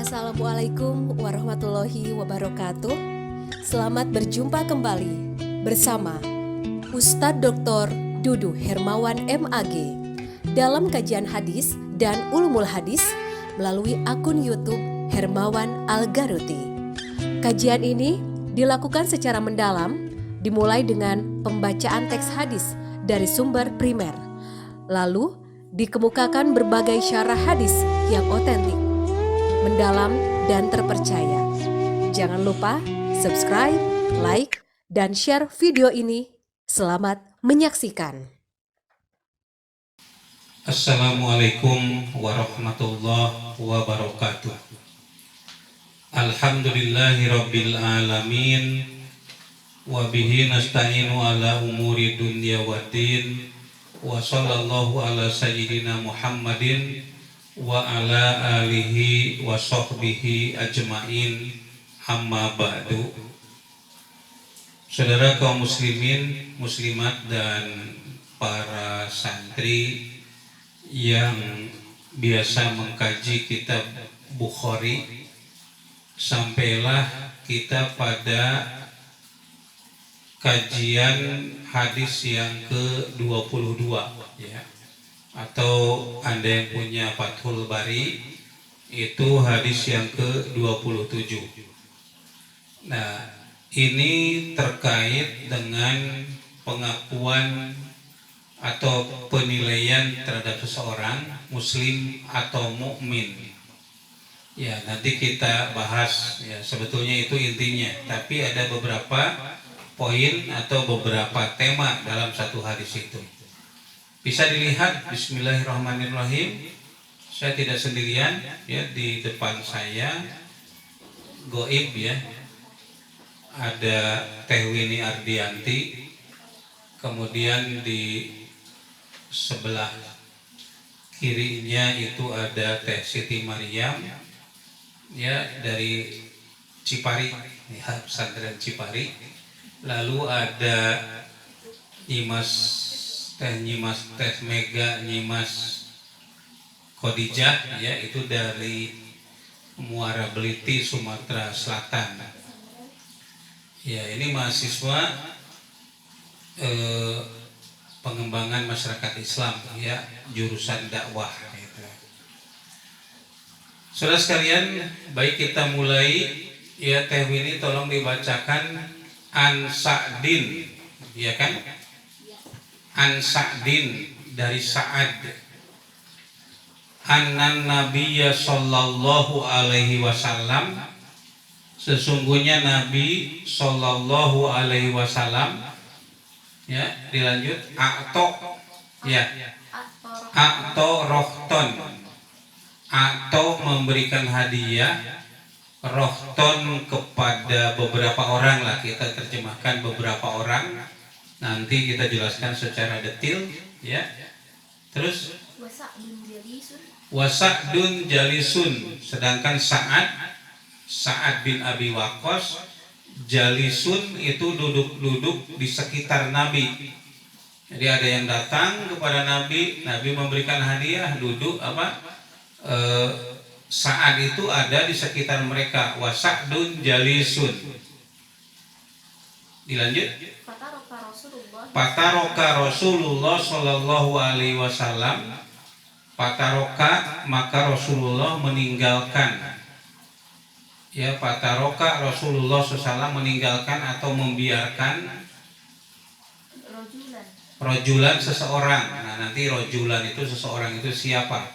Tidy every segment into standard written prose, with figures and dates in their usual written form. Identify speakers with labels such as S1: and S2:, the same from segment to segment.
S1: Assalamualaikum warahmatullahi wabarakatuh. Selamat berjumpa kembali bersama Ustadz Dr. Dudu Hermawan MAG dalam kajian hadis dan ulumul hadis melalui akun YouTube Hermawan Al-Garuti. Kajian ini dilakukan secara mendalam, dimulai dengan pembacaan teks hadis dari sumber primer, lalu dikemukakan berbagai syarah hadis yang otentik, mendalam dan terpercaya. Jangan lupa subscribe, like, dan share video ini. Selamat menyaksikan.
S2: Assalamualaikum warahmatullahi wabarakatuh. Alhamdulillahi rabbil alamin. Wa bihi nasta'inu ala umuri dunya waddin. Wa sallallahu ala sayyidina Muhammadin wa ala alihi wa sahbihi ajma'in, amma ba'du. Saudara kaum muslimin, muslimat dan para santri yang biasa mengkaji kitab Bukhari, sampailah kita pada kajian hadis yang ke-22 ya. Atau Anda yang punya Fathul Bari, itu hadis yang ke-27. Nah, ini terkait dengan pengakuan atau penilaian terhadap seseorang muslim atau mukmin. Ya, nanti kita bahas ya, sebetulnya itu intinya, tapi ada beberapa poin atau beberapa tema dalam satu hadis itu. Bisa dilihat, bismillahirrahmanirrahim. Saya tidak sendirian ya, di depan saya goib ya. Ada Teh Wini Ardianti, kemudian di sebelah kirinya itu ada Teh Siti Maryam ya, dari Cipari ya, pesantren Cipari. Lalu ada Nyimas Teh Mega Nyimas Khadijah ya, itu dari Muara Beliti, Sumatera Selatan. Ya, ini mahasiswa pengembangan masyarakat Islam ya, jurusan dakwah gitu. Saudara sekalian, baik kita mulai ya. Teh Wini tolong dibacakan An Sa'din ya kan? An Sa'din dari Sa'ad. Annan Nabiyya sallallahu alaihi wasallam, sesungguhnya Nabi sallallahu alaihi wasallam ya, dilanjut A'to ya, A'to rohton, A'to memberikan hadiah, rohton kepada beberapa orang lah, kita terjemahkan beberapa orang, nanti kita jelaskan secara detail ya. Terus Wasa'dun jalisun, sedangkan Sa'ad bin Abi Waqqas jalisun itu duduk-duduk di sekitar Nabi. Jadi ada yang datang kepada Nabi, Nabi memberikan hadiah, duduk Sa'ad itu ada di sekitar mereka. Wasa'dun jalisun. Dilanjut. Fataroka Rasulullah sallallahu alaihi wasallam. Fataroka, maka Rasulullah meninggalkan. Ya, fataroka Rasulullah SAW meninggalkan atau membiarkan rojulan seseorang. Nah, nanti rojulan itu seseorang itu siapa?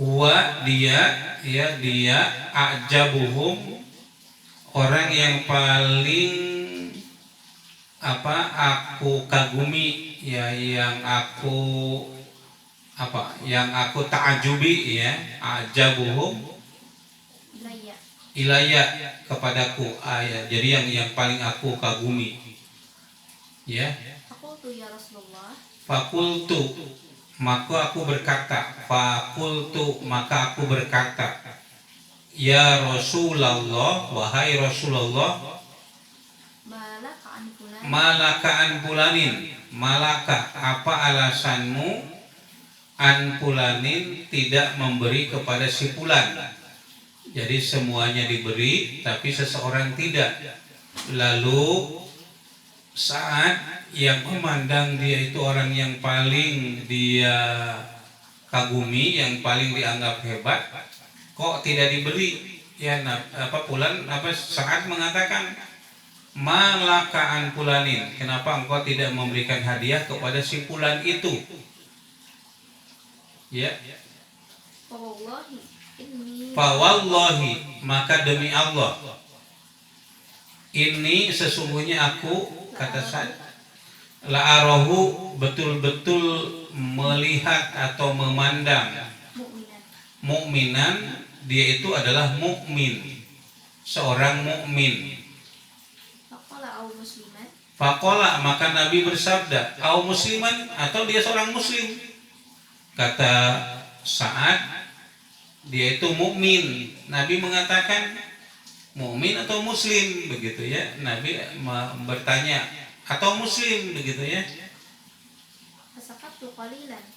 S2: Huwa dia ya, dia ajabuhum, orang yang paling aku kagumi ya, yang aku ta'ajubi ya, ajabuhum ilayya, kepadaku ayat. Jadi yang paling aku kagumi ya. Fakultu, maka aku berkata. Fakultu, maka aku berkata, ya Rasulullah, wahai Rasulullah, malaka an fulanin, malaka, apa alasanmu an fulanin, tidak memberi kepada si fulan. Jadi semuanya diberi tapi seseorang tidak. Lalu saat yang memandang dia itu orang yang paling dia kagumi, yang paling dianggap hebat, kok tidak diberi? Ya, fulan saat mengatakan malakaan fulanin, kenapa engkau tidak memberikan hadiah kepada si fulan itu? Ya. Fawallahi, maka demi Allah, ini sesungguhnya aku, kata Sa'ad, la'arahu, betul-betul melihat atau memandang, mukminan, dia itu adalah mukmin, seorang mukmin. Faqala, maka Nabi bersabda, au musliman, atau dia seorang muslim. Kata Sa'ad, dia itu mukmin. Nabi mengatakan mukmin atau muslim, begitu ya. Nabi bertanya, atau muslim, begitu ya.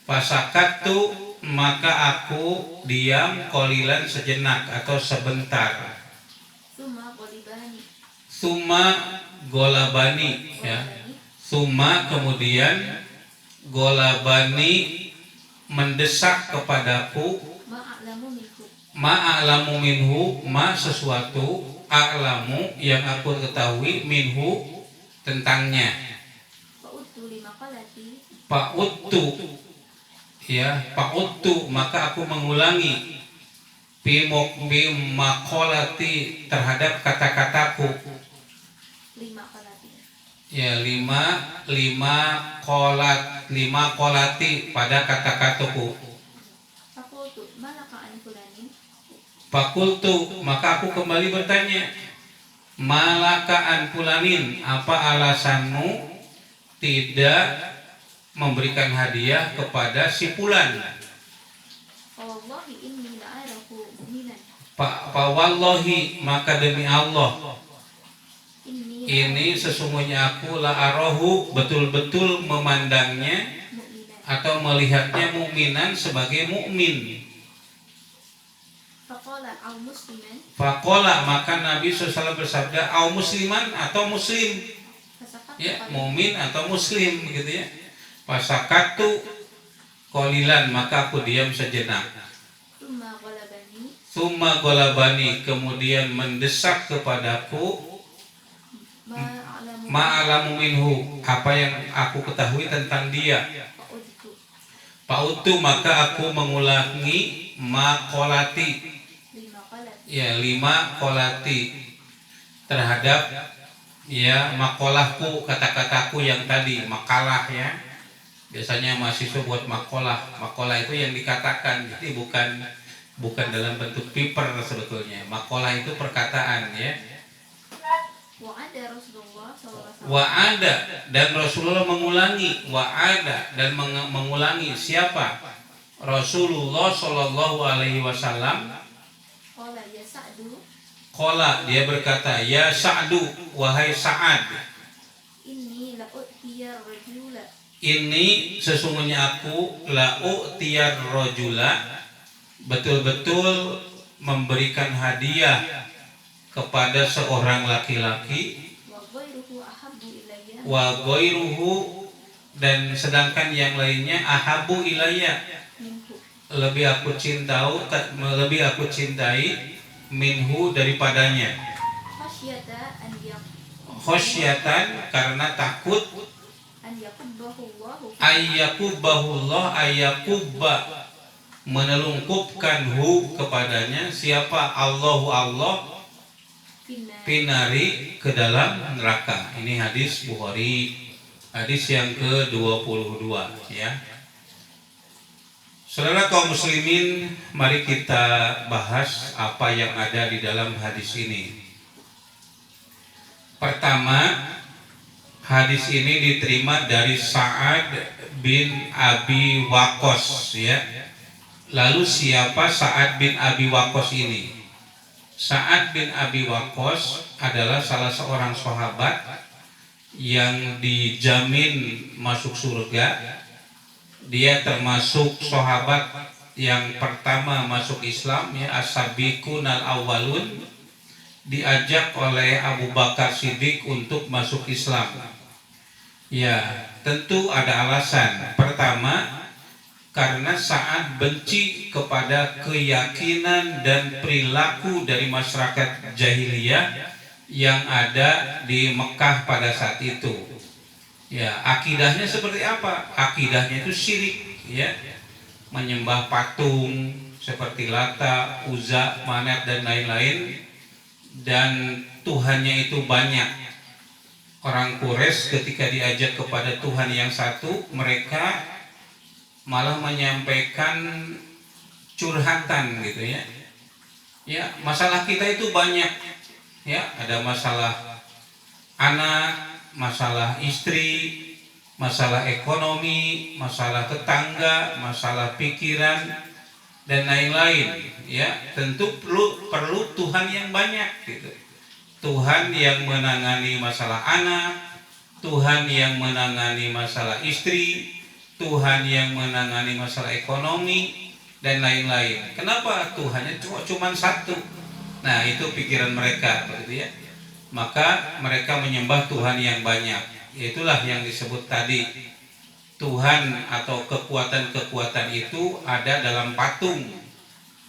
S2: Fasakatu, maka aku diam, qalilan, sejenak atau sebentar. Summa golabani, ya. Summa, kemudian, golabani, mendesak kepadaku, ma'alamu minhu, ma sesuatu, a'lamu yang aku ketahui, minhu tentangnya. Fa'udtu, ya, fa'udtu, maka aku mengulangi, maqalati, terhadap kata-kataku. Ya, lima kolati pada kata-kataku. Fakultu, maka aku kembali bertanya, malaka an fulanin, apa alasanmu tidak memberikan hadiah kepada si fulan? Fawallahi, maka demi Allah, ini sesungguhnya aku la'arahu, betul-betul memandangnya atau melihatnya, mukminan, sebagai mukmin. Faqala, maka Nabi SAW bersabda, au musliman, atau muslim, ya, mukmin atau muslim, begitu ya. Fasakatu qalilan, maka aku diam sejenak. Summa golabani, kemudian mendesak kepadaku, ma'alamu minhu, apa yang aku ketahui tentang dia. Fa'utu, maka aku mengulangi, maqalati, ya, 5 kolati terhadap, ya, makolahku, kata-kataku yang tadi, makalah, ya. Biasanya mahasiswa buat makalah. Makalah itu yang dikatakan, jadi bukan dalam bentuk paper sebetulnya. Makalah itu perkataan, ya. Wa'ada, dan Rasulullah mengulangi, wa'ada, dan mengulangi siapa? Rasulullah Shallallahu Alaihi Wasallam. Qala, dia berkata, ya Sa'du, wahai Sa'ad, ini sesungguhnya aku la'u'tiyar rajula, betul-betul memberikan hadiah kepada seorang laki-laki, wa ghairuhu, dan sedangkan yang lainnya, ahabu ilayya, lebih aku cintai, minhu, daripadanya. Khosyatan, karena takut, ayyakubahullah, ayyakubba, menelungkupkan hu, kepadanya, siapa? Allahu, Allah, finari, ke dalam neraka. Ini hadis Bukhari, hadis yang ke-22, ya. Saudara kaum muslimin, mari kita bahas apa yang ada di dalam hadis ini. Pertama, hadis ini diterima dari Sa'ad bin Abi Waqqas, ya. Lalu siapa Sa'ad bin Abi Waqqas ini? Sa'ad bin Abi Waqqas adalah salah seorang sahabat yang dijamin masuk surga Dia termasuk sahabat yang pertama masuk Islam, ya, as-sabiqun al-awwalun, diajak oleh Abu Bakar Siddiq untuk masuk Islam. Ya, tentu ada alasan. Pertama, karena Sa'ad benci kepada keyakinan dan perilaku dari masyarakat jahiliyah yang ada di Mekah pada saat itu. Ya, akidahnya seperti apa? Akidahnya itu syirik, ya, menyembah patung seperti Lata, Uzza, Manat dan lain-lain, dan Tuhannya itu banyak. Orang Quraisy ketika diajak kepada Tuhan yang satu, mereka malah menyampaikan curhatan gitu, ya. Ya, masalah kita itu banyak, ya, ada masalah anak, masalah istri, masalah ekonomi, masalah tetangga, masalah pikiran dan lain-lain, ya. Tentu perlu Tuhan yang banyak gitu. Tuhan yang menangani masalah anak, Tuhan yang menangani masalah istri, Tuhan yang menangani masalah ekonomi dan lain-lain. Kenapa Tuhannya cuma satu? Nah, itu pikiran mereka begitu, ya. Maka mereka menyembah Tuhan yang banyak. Itulah yang disebut tadi, Tuhan atau kekuatan-kekuatan itu ada dalam patung,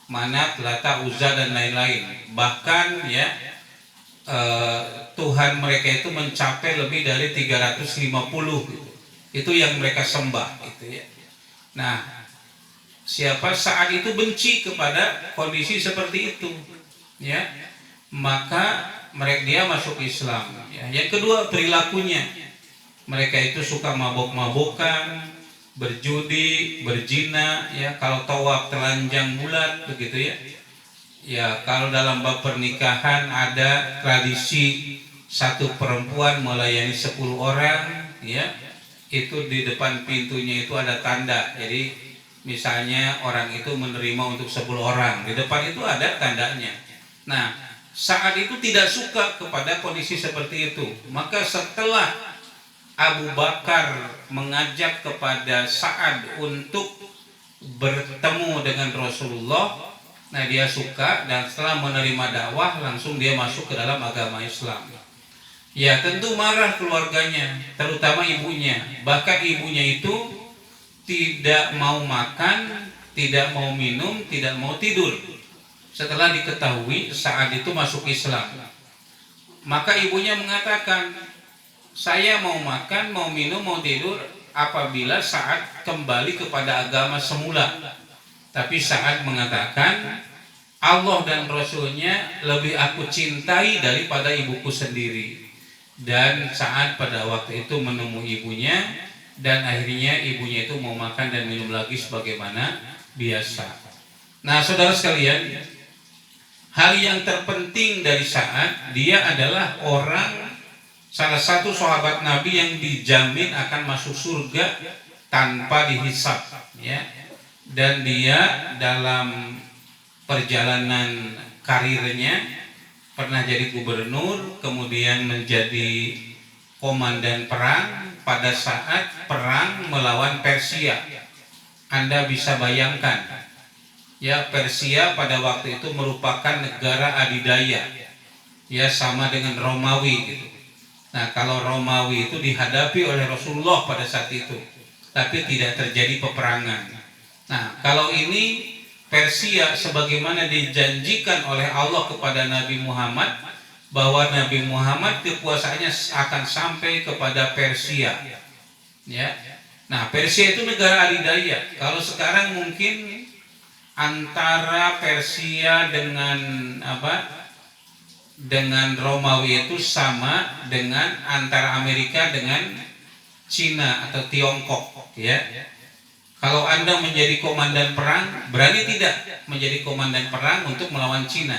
S2: Manat, Lata, Uzza dan lain-lain. Bahkan, ya, Tuhan mereka itu mencapai lebih dari 350 gitu. Itu yang mereka sembah gitu, ya. Nah, siapa saat itu benci kepada kondisi seperti itu, ya, maka dia masuk Islam, ya. Yang kedua, perilakunya. Mereka itu suka mabok-mabokan, berjudi, berzina, ya. Kalau tawaf telanjang bulat begitu, ya. Ya, kalau dalam bab pernikahan ada tradisi satu perempuan melayani 10 orang, ya. Itu di depan pintunya itu ada tanda. Jadi misalnya orang itu menerima untuk 10 orang, di depan itu ada tandanya. Nah, saat itu tidak suka kepada kondisi seperti itu. Maka setelah Abu Bakar mengajak kepada Sa'ad untuk bertemu dengan Rasulullah, nah, dia suka, dan setelah menerima dakwah langsung dia masuk ke dalam agama Islam. Ya, tentu marah keluarganya, terutama ibunya. Bahkan ibunya itu tidak mau makan, tidak mau minum, tidak mau tidur setelah diketahui saat itu masuk Islam. Maka ibunya mengatakan, saya mau makan, mau minum, mau tidur apabila saat kembali kepada agama semula. Tapi saat mengatakan, Allah dan Rasulnya lebih aku cintai daripada ibuku sendiri. Dan saat pada waktu itu menemui ibunya, dan akhirnya ibunya itu mau makan dan minum lagi sebagaimana biasa. Nah, saudara sekalian, hal yang terpenting dari Sa'ad, dia adalah salah satu sahabat Nabi yang dijamin akan masuk surga tanpa dihisab, ya. Dan dia dalam perjalanan karirnya pernah jadi gubernur, kemudian menjadi komandan perang pada saat perang melawan Persia. Anda bisa bayangkan, ya, Persia pada waktu itu merupakan negara adidaya, ya, sama dengan Romawi gitu. Nah, kalau Romawi itu dihadapi oleh Rasulullah pada saat itu, tapi tidak terjadi peperangan. Nah, kalau ini Persia sebagaimana dijanjikan oleh Allah kepada Nabi Muhammad, bahwa Nabi Muhammad kekuasaannya akan sampai kepada Persia, ya. Nah, Persia itu negara adidaya. Kalau sekarang mungkin antara Persia dengan Romawi itu sama dengan antara Amerika dengan Cina atau Tiongkok, ya. Kalau Anda menjadi komandan perang, berani tidak menjadi komandan perang untuk melawan Cina?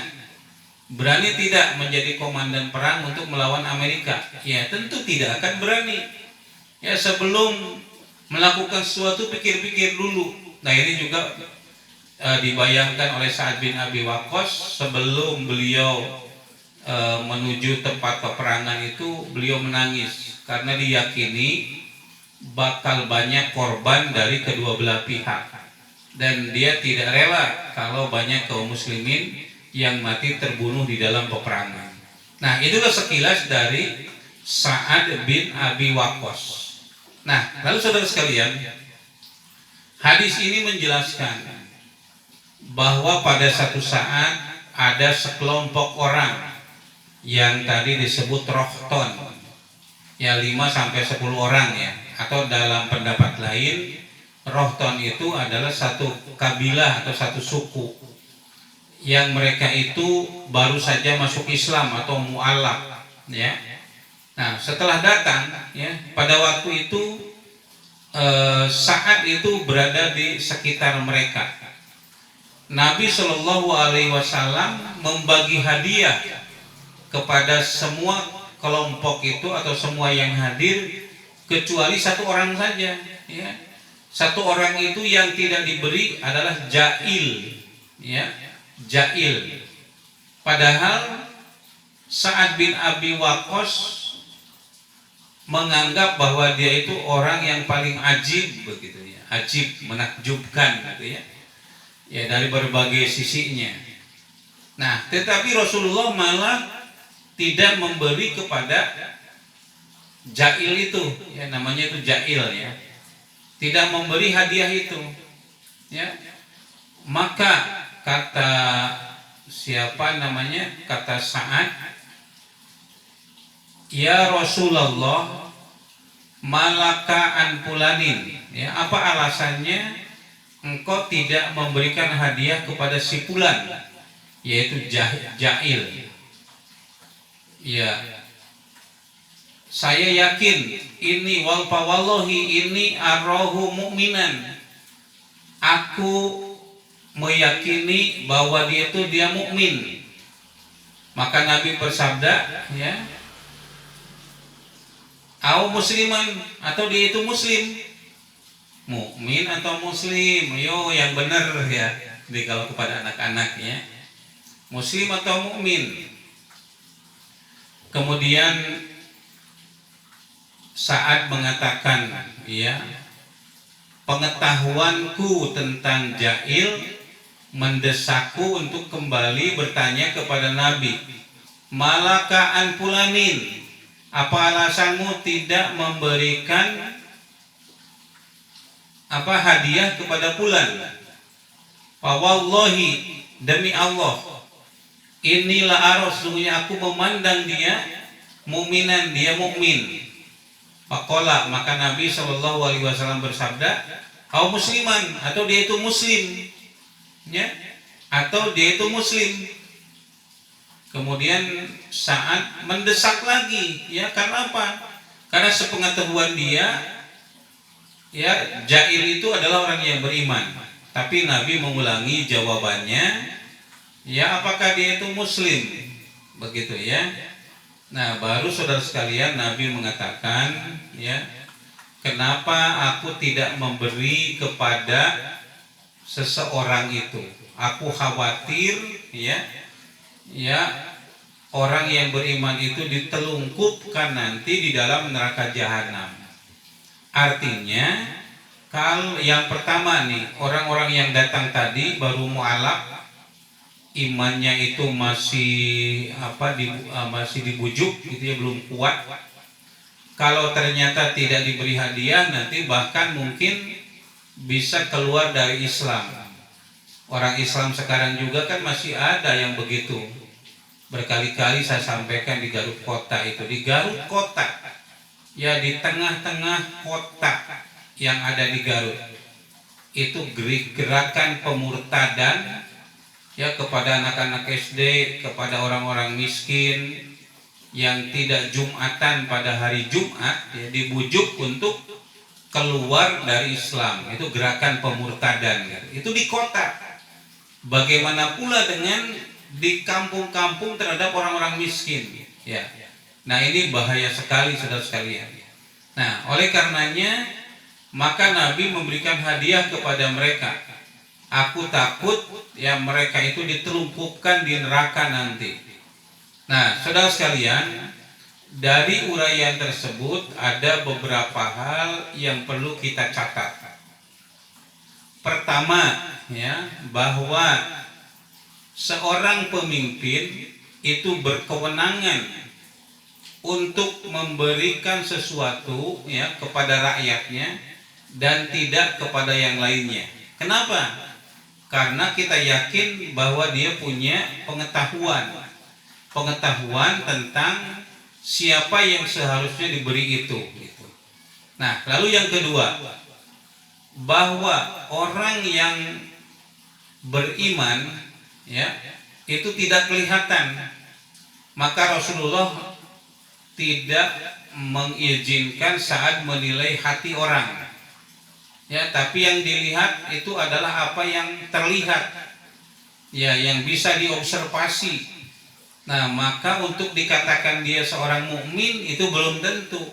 S2: Berani tidak menjadi komandan perang untuk melawan Amerika? Ya, tentu tidak akan berani. Ya, sebelum melakukan sesuatu pikir-pikir dulu. Nah, ini juga dibayangkan oleh Sa'ad bin Abi Waqqas. Sebelum beliau menuju tempat peperangan itu, beliau menangis karena diyakini bakal banyak korban dari kedua belah pihak, dan dia tidak rela kalau banyak kaum muslimin yang mati terbunuh di dalam peperangan. Nah, itulah sekilas dari Sa'ad bin Abi Waqqas. Nah, lalu saudara sekalian, hadis ini menjelaskan bahwa pada satu saat ada sekelompok orang yang tadi disebut rohton, ya 5-10 orang ya, atau dalam pendapat lain rohton itu adalah satu kabilah atau satu suku yang mereka itu baru saja masuk Islam atau mu'alaf ya. Nah, setelah datang ya, pada waktu itu Sa'ad itu berada di sekitar mereka. Nabi Shallallahu Alaihi Wasallam membagi hadiah kepada semua kelompok itu atau semua yang hadir kecuali satu orang saja ya. Satu orang itu yang tidak diberi adalah Jail ya, Jail. Padahal Sa'ad bin Abi Waqqas menganggap bahwa dia itu orang yang paling ajib begitu ya, ajib, menakjubkan gitu ya, ya dari berbagai sisinya. Nah, tetapi Rasulullah malah tidak memberi kepada Jail itu ya, namanya itu Jail ya, tidak memberi hadiah itu ya. Maka kata siapa namanya, kata Sa'ad, ya Rasulullah, malaka an fulanin ya, apa alasannya engkau tidak memberikan hadiah kepada si fulan, yaitu Jail ya. Saya yakin ini wal fawallahi ini arahu mu'minan, aku meyakini bahwa dia mukmin. Maka Nabi bersabda ya, au musliman, atau dia itu muslim, mukmin atau muslim, yo yang benar ya. Jadi kalau kepada anak-anak ya, muslim atau mukmin. Kemudian Sa'ad mengatakan ya, pengetahuanku tentang Jail mendesakku untuk kembali bertanya kepada Nabi, malaka an fulanin, apa alasanmu tidak memberikan apa hadiah kepada fulan? Fawallahi, demi Allah, inilah aros, sungguhnya aku memandang dia mukminan, dia mukmin. Faqala, maka Nabi Shallallahu Alaihi Wasallam bersabda, au musliman, atau dia itu muslim ya, atau dia itu muslim. Kemudian Sa'ad mendesak lagi ya, karena apa? Karena sepengetahuan dia ya, Jail itu adalah orang yang beriman. Tapi Nabi mengulangi jawabannya ya, apakah dia itu muslim begitu ya. Nah, baru saudara sekalian Nabi mengatakan ya, kenapa aku tidak memberi kepada seseorang itu? Aku khawatir ya, orang yang beriman itu ditelungkupkan nanti di dalam neraka jahanam. Artinya, kalau yang pertama nih, orang-orang yang datang tadi baru mu'alaf, imannya itu masih masih dibujuk gitu ya, belum kuat. Kalau ternyata tidak diberi hadiah, nanti bahkan mungkin bisa keluar dari Islam. Orang Islam sekarang juga kan masih ada yang begitu. Berkali-kali saya sampaikan di Garut Kota itu, di Garut Kota ya, di tengah-tengah kota yang ada di Garut itu gerakan pemurtadan ya, kepada anak-anak SD, kepada orang-orang miskin yang tidak Jumatan pada hari Jumat ya, dibujuk untuk keluar dari Islam. Itu gerakan pemurtadan ya. Itu di kota. Bagaimana pula dengan di kampung-kampung terhadap orang-orang miskin ya. Nah, ini bahaya sekali saudara sekalian. Nah, oleh karenanya maka Nabi memberikan hadiah kepada mereka. Aku takut ya mereka itu ditelungkupkan di neraka nanti. Nah, saudara sekalian, Dari uraian tersebut ada beberapa hal yang perlu kita catat. Pertama, ya, bahwa seorang pemimpin itu berkewenangan untuk memberikan sesuatu, ya, kepada rakyatnya dan tidak kepada yang lainnya. Kenapa? Karena kita yakin bahwa dia punya pengetahuan tentang siapa yang seharusnya diberi itu. Nah, lalu yang kedua, bahwa orang yang beriman, ya, itu tidak kelihatan. Maka Rasulullah tidak mengizinkan saat menilai hati orang, ya, tapi yang dilihat itu adalah apa yang terlihat, ya, yang bisa diobservasi. Nah, maka untuk dikatakan dia seorang mukmin itu belum tentu.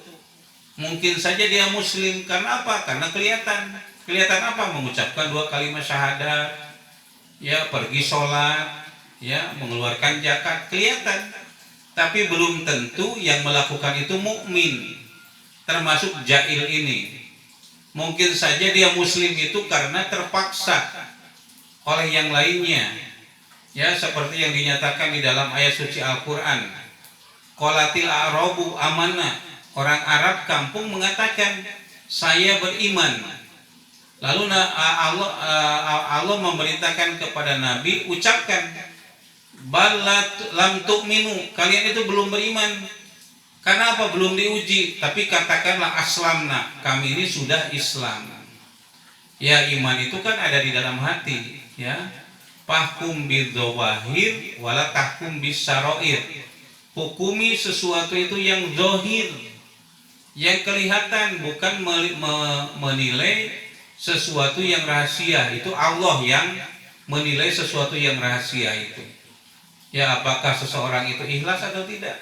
S2: Mungkin saja dia muslim. Karena apa? Karena kelihatan apa? Mengucapkan 2 kalimat syahadat, ya, pergi sholat, ya, mengeluarkan zakat, kelihatan. Tapi belum tentu yang melakukan itu mukmin, termasuk jail ini. Mungkin saja dia muslim itu karena terpaksa oleh yang lainnya, ya, seperti yang dinyatakan di dalam ayat suci Al-Quran. Qalatil a'rabu amanah, orang Arab kampung mengatakan saya beriman. Lalu Allah memerintahkan kepada Nabi, ucapkan bal lam tu'minu, kalian itu belum beriman. Karena apa? Belum diuji. Tapi katakanlah aslamna, kami ini sudah Islam. Ya, iman itu kan ada di dalam hati, ya. Fahkum bidzawahir wala tahkum bisyarair. Hukumi sesuatu itu yang zahir, yang kelihatan, bukan menilai sesuatu yang rahasia. Itu Allah yang menilai sesuatu yang rahasia itu. Ya, apakah seseorang itu ikhlas atau tidak?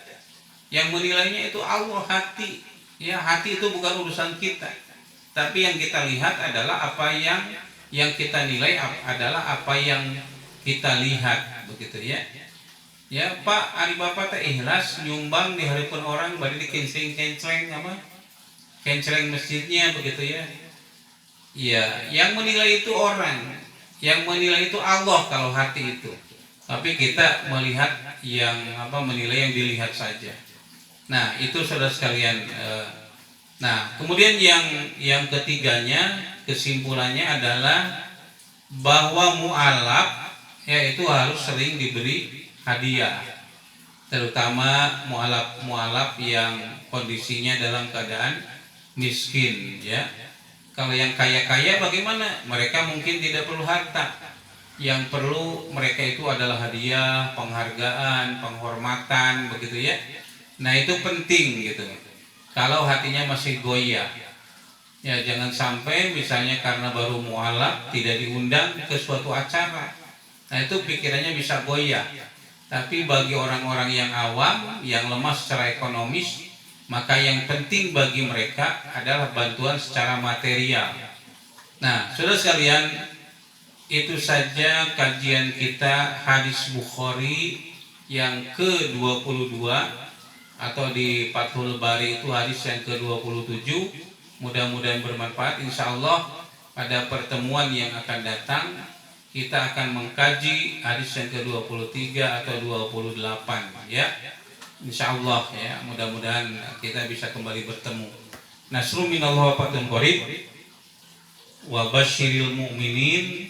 S2: Yang menilainya itu Allah, hati. Ya, hati itu bukan urusan kita. Tapi yang kita lihat adalah apa yang kita nilai adalah apa yang kita lihat, begitu ya. Ya, Pak, ari Bapak teh ikhlas nyumbang di hareupeun orang bari dikenceng-kenceng apa? Kenceng masjidnya, begitu ya. Ya, yang menilai itu orang, yang menilai itu Allah kalau hati itu. Tapi kita melihat yang menilai yang dilihat saja. Nah, itu saudara sekalian. Nah, kemudian yang ketiganya, kesimpulannya adalah bahwa mu'alaf, ya, itu harus sering diberi hadiah, terutama mu'alaf yang kondisinya dalam keadaan miskin, ya. Kalau yang kaya-kaya bagaimana? Mereka mungkin tidak perlu harta. Yang perlu mereka itu adalah hadiah, penghargaan, penghormatan, begitu ya. Nah, itu penting gitu. Kalau hatinya masih goyah, ya, jangan sampai misalnya karena baru mu'alaf tidak diundang ke suatu acara. Nah, itu pikirannya bisa goyah. Tapi bagi orang-orang yang awam, yang lemah secara ekonomis, maka yang penting bagi mereka adalah bantuan secara material. Nah, saudara sekalian, itu saja kajian kita hadis Bukhari yang ke-22, atau di Fathul Bari itu hadis yang ke-27. Mudah-mudahan bermanfaat. Insya Allah pada pertemuan yang akan datang kita akan mengkaji hadis yang ke-23 atau 28, ya. Insya Allah, ya, mudah-mudahan kita bisa kembali bertemu. Nasrun minallah wa fathun qarib wa basyiril mu'minin.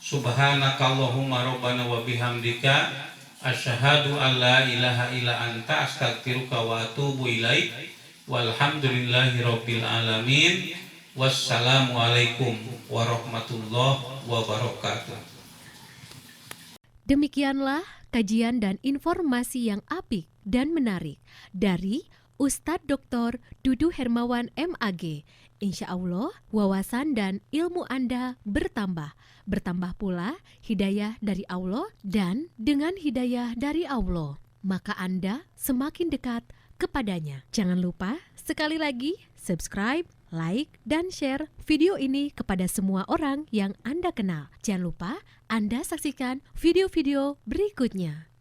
S2: Subhanakallahumma rabbana wa bihamdika asyhadu an la ilaha illa anta astaghfiruka wa atubu ilaik. Walhamdulillahi rabbil alamin. Wassalamualaikum warahmatullahi wabarakatuh.
S1: Demikianlah kajian dan informasi yang apik dan menarik dari Ustadz Dr. Dudu Hermawan MAG. Insya Allah wawasan dan ilmu Anda bertambah. Bertambah pula hidayah dari Allah, dan dengan hidayah dari Allah, maka Anda semakin dekat kepadanya. Jangan lupa sekali lagi subscribe, like, dan share video ini kepada semua orang yang Anda kenal. Jangan lupa Anda saksikan video-video berikutnya.